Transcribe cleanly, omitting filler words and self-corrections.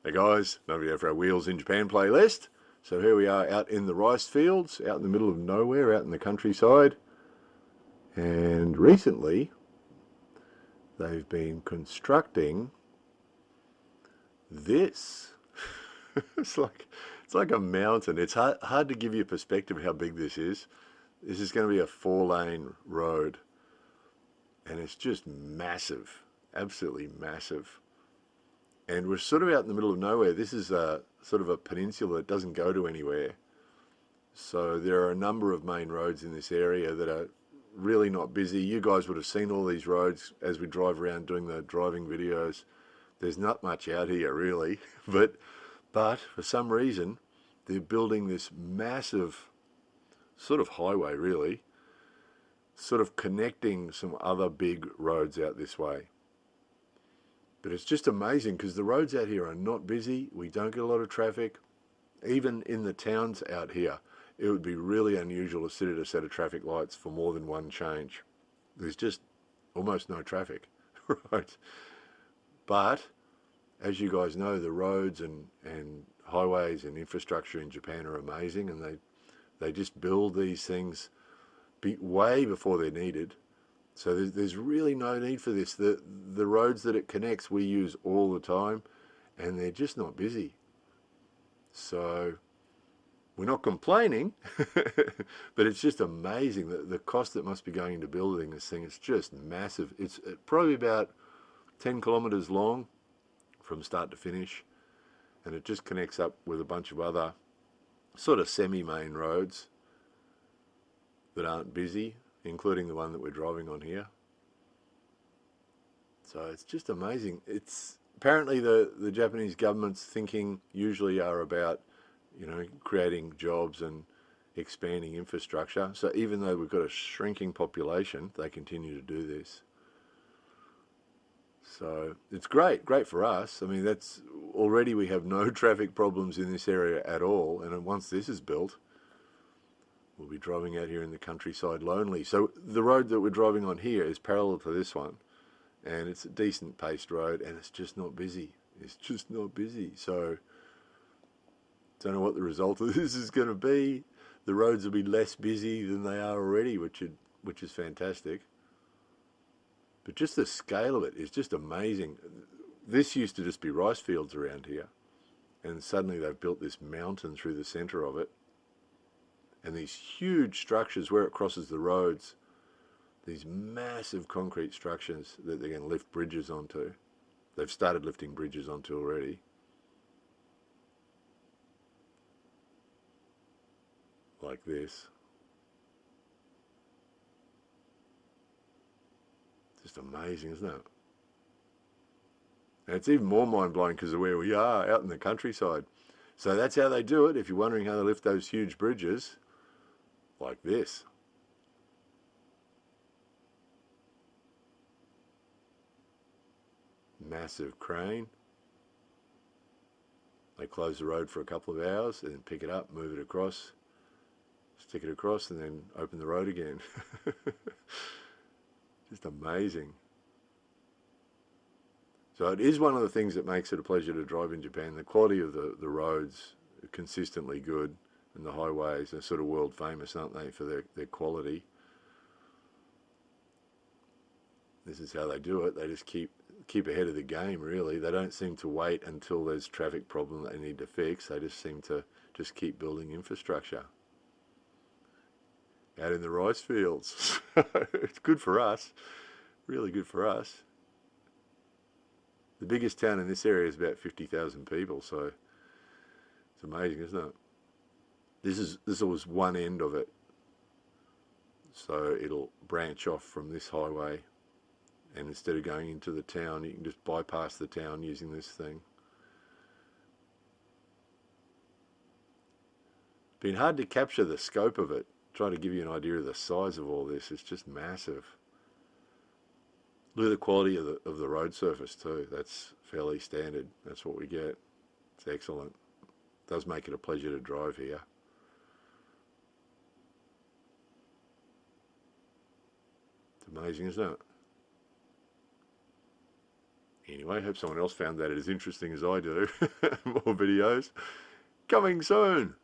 Hey guys, another video for our Wheels in Japan playlist. So here we are out in the rice fields, out in the middle of nowhere, out in the countryside. And recently, they've been constructing this. it's like it's like a mountain. It's hard to give you a perspective of how big this is. This is going to be a 4-lane road, and it's just massive, absolutely massive. And we're sort of out in the middle of nowhere. This is a sort of a peninsula that doesn't go to anywhere. So there are a number of main roads in this area that are really not busy. You guys would have seen all these roads as we drive around doing the driving videos. There's not much out here really, but for some reason they're building this massive sort of highway really, sort of connecting some other big roads out this way. But it's just amazing because the roads out here are not busy. We don't get a lot of traffic. Even in the towns out here, it would be really unusual to sit at a set of traffic lights for more than one change. There's just almost no traffic, right? But as you guys know, the roads and highways and infrastructure in Japan are amazing, and they just build these things way before they're needed. So there's really no need for this. The roads that it connects we use all the time, and they're just not busy. So we're not complaining, but it's just amazing the cost that must be going into building this thing. It's just massive. It's probably about 10 kilometers long from start to finish, and it just connects up with a bunch of other sort of semi-main roads that aren't busy, including the one that we're driving on here. So it's just amazing. It's apparently the Japanese government's thinking usually are about, creating jobs and expanding infrastructure. So even though we've got a shrinking population, they continue to do this. So it's great for us. I mean, that's already we have no traffic problems in this area at all. And once this is built, we'll be driving out here in the countryside lonely. So the road that we're driving on here is parallel to this one, and it's a decent paced road, and it's just not busy. It's just not busy. So don't know what the result of this is going to be. The roads will be less busy than they are already, which is fantastic. But just the scale of it is just amazing. This used to just be rice fields around here, and suddenly they've built this mountain through the center of it. And these huge structures where it crosses the roads, these massive concrete structures that they're going to lift bridges onto. They've started lifting bridges onto already. Like this. Just amazing, isn't it? And it's even more mind-blowing because of where we are, out in the countryside. So that's how they do it. If you're wondering how they lift those huge bridges, like this. Massive crane. They close the road for a couple of hours and then pick it up, move it across, stick it across, and then open the road again. Just amazing. So it is one of the things that makes it a pleasure to drive in Japan. The quality of the roads are consistently good, and the highways are sort of world famous, aren't they, for their quality. This is how they do it. They just keep ahead of the game, really. They don't seem to wait until there's traffic problem that they need to fix. They just seem to just keep building infrastructure. Out in the rice fields. It's good for us. Really good for us. The biggest town in this area is about 50,000 people, so it's amazing, isn't it? This was one end of it. So it'll branch off from this highway, and instead of going into the town, you can just bypass the town using this thing. Been hard to capture the scope of it. Try to give you an idea of the size of all this. It's just massive. Look at the quality of the road surface too. That's fairly standard. That's what we get. It's excellent. It does make it a pleasure to drive here. It's amazing, isn't it? Anyway, hope someone else found that as interesting as I do. More videos coming soon.